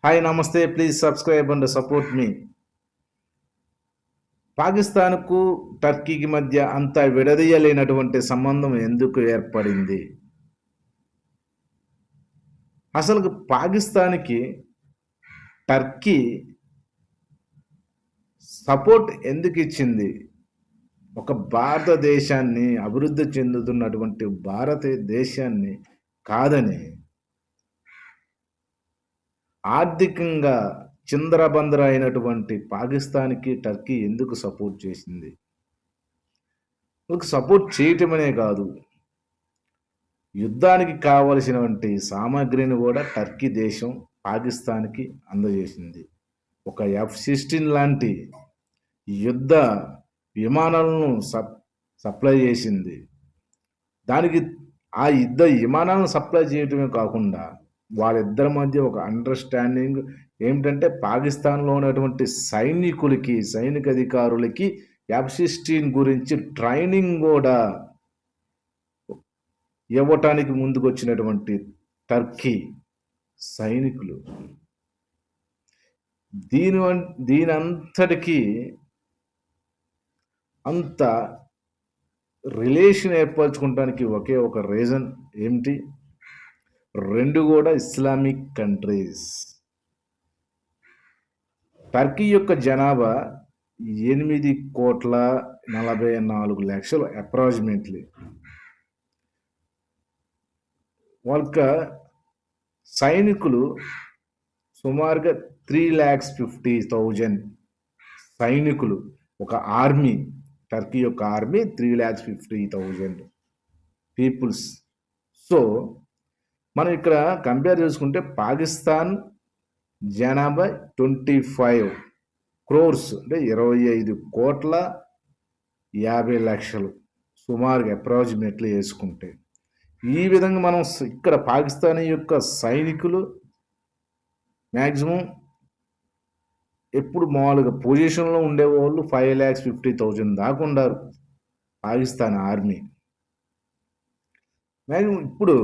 Hi నమస్తే, please subscribe and support మీ. పాకిస్తాన్కు టర్కీకి మధ్య అంత విడదీయలేనటువంటి సంబంధం ఎందుకు ఏర్పడింది? అసలు పాకిస్తాన్కి టర్కీ సపోర్ట్ ఎందుకు ఇచ్చింది? ఒక భారతదేశాన్ని, అభివృద్ధి చెందుతున్నటువంటి భారతదేశాన్ని కాదని ఆర్థికంగా చిందరబందర అయినటువంటి పాకిస్తాన్కి టర్కీ ఎందుకు సపోర్ట్ చేసింది? సపోర్ట్ చేయటమనే కాదు, యుద్ధానికి కావలసినటువంటి సామాగ్రిని కూడా టర్కీ దేశం పాకిస్తాన్కి అందజేసింది. ఒక F-16 లాంటి యుద్ధ విమానాలను సప్లై చేసింది. దానికి ఆ యుద్ధ విమానాలను సప్లై చేయటమే కాకుండా వాళ్ళిద్దరి మధ్య ఒక అండర్స్టాండింగ్ ఏమిటంటే, పాకిస్తాన్లో ఉన్నటువంటి సైనికులకి, సైనిక అధికారులకి F-16 గురించి ట్రైనింగ్ కూడా ఇవ్వటానికి ముందుకు వచ్చినటువంటి టర్కీ సైనికులు. దీనంతటికీ అంత రిలేషన్ ఏర్పరచుకోవడానికి ఒకే ఒక రీజన్ ఏమిటి? రెండు కూడా ఇస్లామిక్ కంట్రీస్. టర్కీ యొక్క జనాభా 8,44,00,000 అప్రాక్సిమేట్లీ. వాళ్ళ సైనికులు సుమారుగా 3,50,000 సైనికులు. ఒక ఆర్మీ, టర్కీ యొక్క ఆర్మీ 3,50,000 పీపుల్స్. సో మనం ఇక్కడ కంపేర్ చేసుకుంటే పాకిస్తాన్ జనాభా 25 crores, అంటే 25,50,00,000 సుమారుగా అప్రాక్సిమేట్లీ వేసుకుంటే. ఈ విధంగా మనం ఇక్కడ పాకిస్తాన్ యొక్క సైనికులు మ్యాక్సిమం ఎప్పుడు మామూలుగా పొజిషన్లో ఉండేవాళ్ళు 5,50,000 దాకా ఉండారు పాకిస్తాన్ ఆర్మీ. మ్యాక్సిమం ఇప్పుడు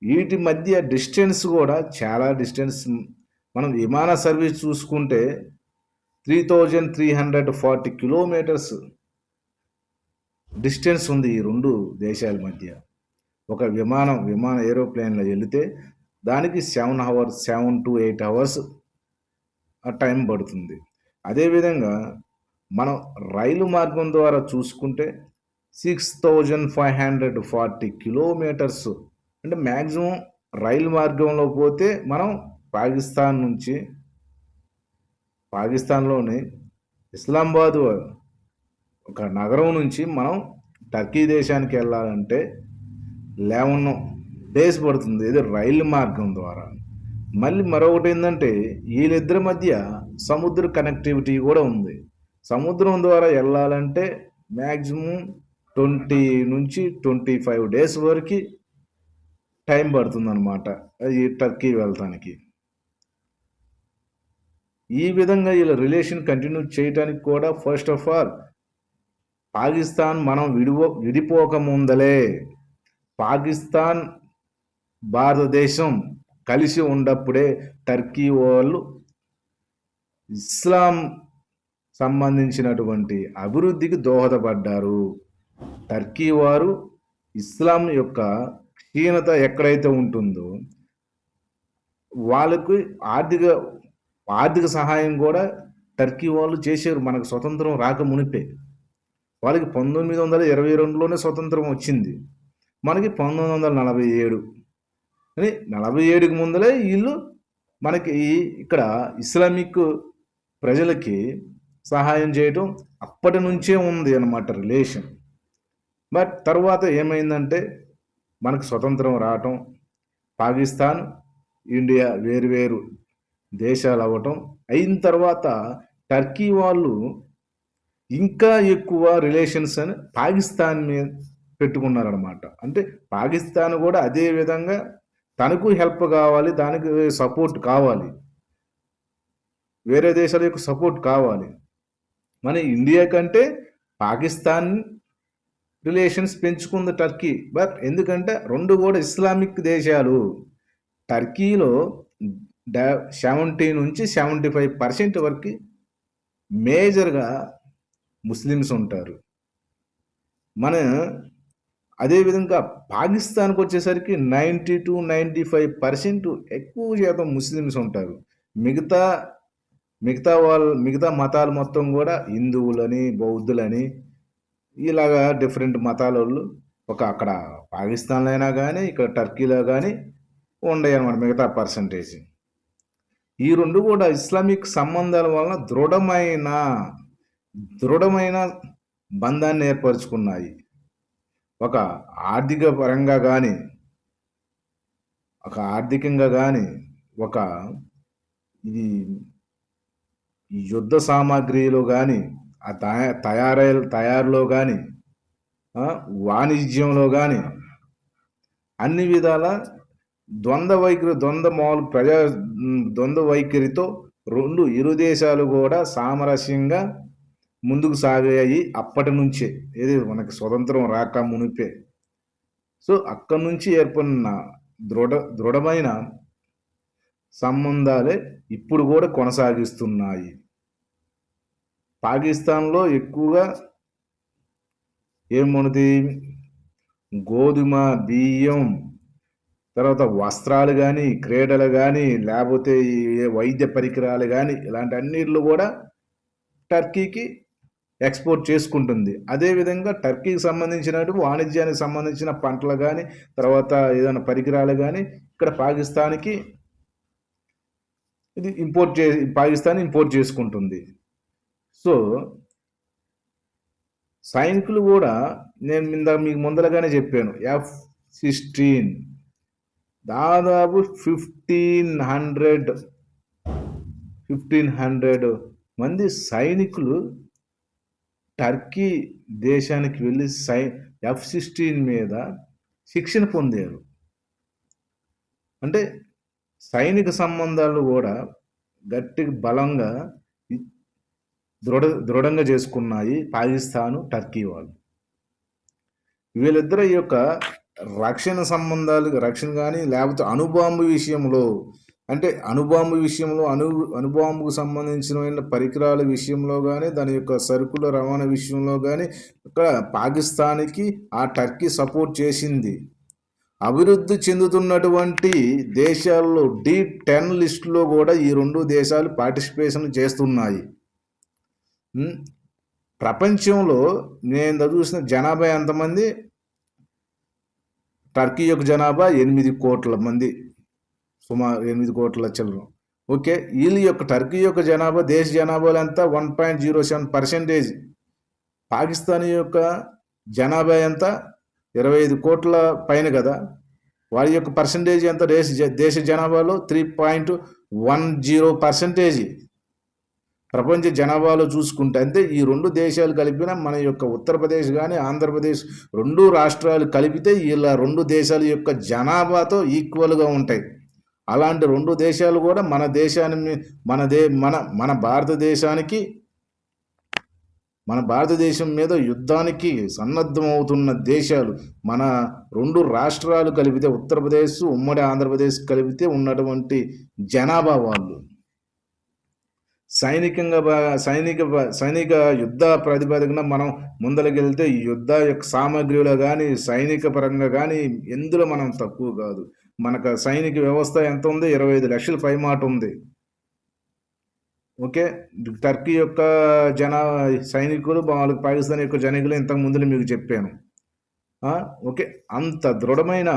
వీటి మధ్య డిస్టెన్స్ కూడా చాలా డిస్టెన్స్. మనం విమాన సర్వీస్ చూసుకుంటే 3,340 kilometers డిస్టెన్స్ ఉంది ఈ రెండు దేశాల మధ్య. ఒక విమానం ఏరోప్లేన్లో వెళితే దానికి 7 to 8 hours టైం పడుతుంది. అదేవిధంగా మనం రైలు మార్గం ద్వారా చూసుకుంటే 6,540 kilometers. అంటే మ్యాక్సిమం రైలు మార్గంలో పోతే మనం పాకిస్తాన్లోని ఇస్లామాబాద్ ఒక నగరం నుంచి మనం టర్కీ దేశానికి వెళ్ళాలంటే 11 days పడుతుంది, ఇది రైలు మార్గం ద్వారా. మళ్ళీ మరొకటి ఏంటంటే, వీళ్ళిద్దరి మధ్య సముద్ర కనెక్టివిటీ కూడా ఉంది. సముద్రం ద్వారా వెళ్ళాలంటే మ్యాక్సిమం 20 నుంచి 25 days వరకు టైం పడుతుంది అన్నమాట ఈ టర్కీ వెళ్తానికి. ఈ విధంగా వీళ్ళ రిలేషన్ కంటిన్యూ చేయడానికి కూడా ఫస్ట్ ఆఫ్ ఆల్ పాకిస్తాన్ మనం విడిపోక ముందలే పాకిస్తాన్ భారతదేశం కలిసి ఉన్నప్పుడే టర్కీ వాళ్ళు ఇస్లాం సంబంధించినటువంటి అభివృద్ధికి దోహదపడ్డారు. టర్కీ వారు ఇస్లాం యొక్క క్షీణత ఎక్కడైతే ఉంటుందో వాళ్ళకు ఆర్థిక సహాయం కూడా టర్కీ వాళ్ళు చేశారు. మనకు స్వతంత్రం రాక మునిపే వాళ్ళకి 1922లోనే స్వతంత్రం వచ్చింది, మనకి 1947. అని 47కి ముందలే వీళ్ళు మనకి ఇక్కడ ఇస్లామిక్ ప్రజలకి సహాయం చేయటం అప్పటి నుంచే ఉంది అన్నమాట రిలేషన్. బట్ తర్వాత ఏమైందంటే, మనకు స్వతంత్రం రావటం, పాకిస్తాన్ ఇండియా వేరు దేశాలు అవ్వటం అయిన తర్వాత టర్కీ వాళ్ళు ఇంకా ఎక్కువ రిలేషన్స్ అని పాకిస్తాన్ మీద పెట్టుకున్నారనమాట. అంటే పాకిస్తాన్ కూడా అదే విధంగా తనకు హెల్ప్ కావాలి, దానికి సపోర్ట్ కావాలి, వేరే దేశాల యొక్క సపోర్ట్ కావాలి. మన ఇండియా కంటే పాకిస్తాన్ రిలేషన్స్ పెంచుకుంది టర్కీ. బట్ ఎందుకంటే రెండు కూడా ఇస్లామిక్ దేశాలు. టర్కీలో 70-75% వరకు మేజర్గా ముస్లిమ్స్ ఉంటారు. మన అదేవిధంగా పాకిస్తాన్కి వచ్చేసరికి 90-95% ఎక్కువ శాతం ముస్లిమ్స్ ఉంటారు. మిగతా మిగతా మతాలు మొత్తం కూడా హిందువులని, బౌద్ధులని ఇలాగా డిఫరెంట్ మతాలోళ్ళు అక్కడ పాకిస్తాన్లో అయినా కానీ ఇక్కడ టర్కీలో కానీ ఉండయి అన్నమాట మిగతా పర్సంటేజ్. ఈ రెండు కూడా ఇస్లామిక్ సంబంధాల వలన దృఢమైన బంధాన్ని ఏర్పరచుకున్నాయి. ఒక ఆర్థికంగా కానీ ఒక ఇది యుద్ధ సామాగ్రిలో కానీ ఆ తయారులో కానీ వాణిజ్యంలో కానీ అన్ని విధాల ద్వంద్వ వైఖరితో ఇరు దేశాలు కూడా సామరస్యంగా ముందుకు సాగాయి అప్పటి నుంచే. ఏది మనకి స్వతంత్రం రాక మునిపే. సో అక్కడి నుంచి ఏర్పడిన దృఢమైన సంబంధాలే ఇప్పుడు కూడా కొనసాగిస్తున్నాయి. పాకిస్తాన్లో ఎక్కువగా ఏమున్నది, గోధుమ, బియ్యం, తర్వాత వస్త్రాలు కానీ, క్రీడలు కానీ, లేకపోతే వైద్య పరికరాలు కానీ ఇలాంటి అన్నిటిలో కూడా టర్కీకి ఎక్స్పోర్ట్ చేసుకుంటుంది. అదేవిధంగా టర్కీకి సంబంధించినట్టు వాణిజ్యానికి సంబంధించిన పంటలు కానీ, తర్వాత ఏదైనా పరికరాలు కానీ ఇక్కడ పాకిస్తాన్ ఇంపోర్ట్ చేసుకుంటుంది. సో సైనికులు కూడా నేను మీకు ముందరగానే చెప్పాను, F-16 దాదాపు 1500 మంది సైనికులు టర్కీ దేశానికి వెళ్ళి F-16 మీద శిక్షణ పొందారు. అంటే సైనిక సంబంధాలు కూడా బలంగా దృఢంగా చేసుకున్నాయి పాకిస్తాను, టర్కీ వాళ్ళు. వీళ్ళిద్దరి యొక్క రక్షణ కానీ లేకపోతే అణుబాంబు విషయంలో సంబంధించిన పరికరాల విషయంలో కానీ, దాని యొక్క సరుకుల రవాణా విషయంలో కానీ ఇక్కడ పాకిస్తాన్కి ఆ టర్కీ సపోర్ట్ చేసింది. అభివృద్ధి చెందుతున్నటువంటి దేశాల్లో D10 లిస్టులో కూడా ఈ రెండు దేశాలు పార్టిసిపేషన్ చేస్తున్నాయి. ప్రపంచంలో నేను చూసిన జనాభా ఎంతమంది, టర్కీ యొక్క జనాభా 8 కోట్ల మంది, సుమారు 8 కోట్ల చిల్లర. ఓకే, వీళ్ళ యొక్క టర్కీ యొక్క జనాభా దేశ జనాభాలో ఎంత, 1.07%. పాకిస్తాన్ యొక్క జనాభా ఎంత, 25 కోట్ల పైన కదా. వారి యొక్క పర్సంటేజ్ ఎంత దేశ జనాభాలో, 3.10%. ప్రపంచ జనాభాలో చూసుకుంటే అంటే ఈ రెండు దేశాలు కలిపిన మన యొక్క ఉత్తరప్రదేశ్ కానీ ఆంధ్రప్రదేశ్ రెండు రాష్ట్రాలు కలిపితే ఇలా రెండు దేశాల యొక్క జనాభాతో ఈక్వల్గా ఉంటాయి. అలాంటి రెండు దేశాలు కూడా మన భారతదేశం మీద యుద్ధానికి సన్నద్ధమవుతున్న దేశాలు మన రెండు రాష్ట్రాలు కలిపితే, ఉత్తరప్రదేశ్ ఉమ్మడి ఆంధ్రప్రదేశ్ కలిపితే ఉన్నటువంటి జనాభా వాళ్ళు. సైనిక యుద్ధ ప్రాతిపదికన మనం ముందరకెళ్తే యుద్ధ యొక్క సామాగ్రిలో కానీ సైనిక పరంగా కానీ ఎందులో మనం తక్కువ కాదు. మనకు సైనిక వ్యవస్థ ఎంత ఉంది, 25 లక్షల పైమాట ఉంది. ఓకే, టర్కీ యొక్క సైనికులు వాళ్ళకి పాకిస్తాన్ యొక్క జనకులు ఇంతకు ముందు మీకు చెప్పాను. ఓకే, అంత దృఢమైన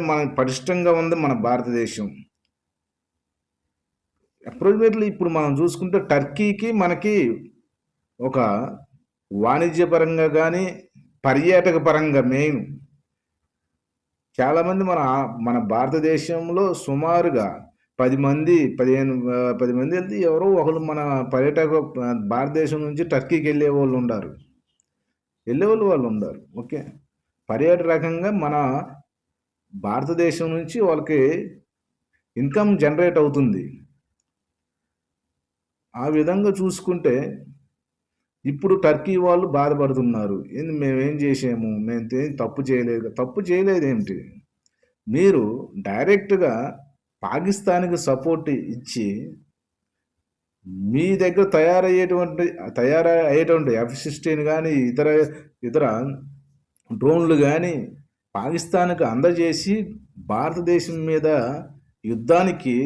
మన పటిష్టంగా ఉంది మన భారతదేశం. అప్రోచ్మెంట్లీ ఇప్పుడు మనం చూసుకుంటే టర్కీకి మనకి ఒక వాణిజ్య పరంగా కానీ పర్యాటక పరంగా మెయిన్ చాలామంది మన భారతదేశంలో సుమారుగా 10 మంది వెళ్తే ఎవరో ఒకరు మన భారతదేశం నుంచి టర్కీకి వెళ్ళే వాళ్ళు ఉన్నారు. ఓకే, పర్యాటకంగా మన భారతదేశం నుంచి వాళ్ళకి ఇన్కమ్ జనరేట్ అవుతుంది. ఆ విధంగా చూసుకుంటే ఇప్పుడు టర్కీ వాళ్ళు బాధపడుతున్నారు. మేమేం చేసాము, మేము తప్పు చేయలేదు. తప్పు చేయలేదు ఏమిటి, మీరు డైరెక్ట్‌గా పాకిస్తాన్‌కి సపోర్ట్ ఇచ్చి, మీ దగ్గర తయారయ్యేటువంటి F-16 గానీ, ఇతర డ్రోన్‌లు గానీ, పాకిస్తాన్‌కి అందజేసి, భారతదేశం మీద యుద్ధానికి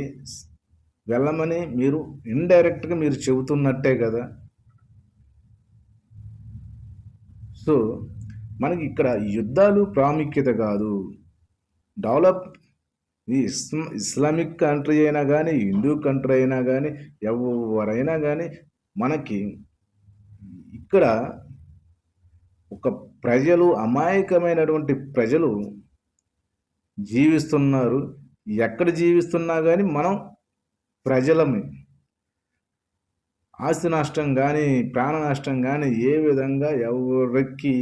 వెళ్ళమని మీరు ఇండైరెక్ట్‌గా మీరు చెబుతున్నట్టే కదా! సో, మనకి ఇక్కడ యుద్ధాలు ప్రాముఖ్యత కాదు. డెవలప్ ఈ ఇస్లామిక్ కంట్రీ అయినా కానీ, హిందూ కంట్రీ అయినా కానీ, ఎవరైనా కానీ మనకి ఇక్కడ ఒక అమాయకమైనటువంటి ప్రజలు జీవిస్తున్నారు. ఎక్కడ జీవిస్తున్నా కానీ మనం ప్రజలమే. ఆస్తి నష్టం కానీ, ప్రాణ నష్టం కానీ ఏ విధంగా ఎవరికి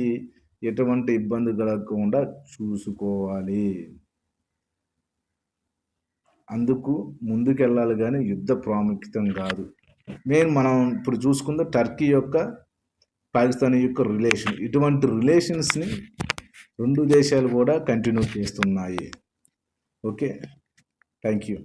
ఎటువంటి ఇబ్బంది కలగకుండా చూసుకోవాలి. అందుకు ముందుకెళ్ళాలి కానీ యుద్ధ ప్రాముఖ్యతం కాదు. మనం ఇప్పుడు చూసుకుంటే టర్కీ యొక్క పాకిస్తాన్ యొక్క రిలేషన్, ఇటువంటి రిలేషన్స్ని 2 దేశాలు కూడా కంటిన్యూ చేస్తున్నాయి. Okay, thank you.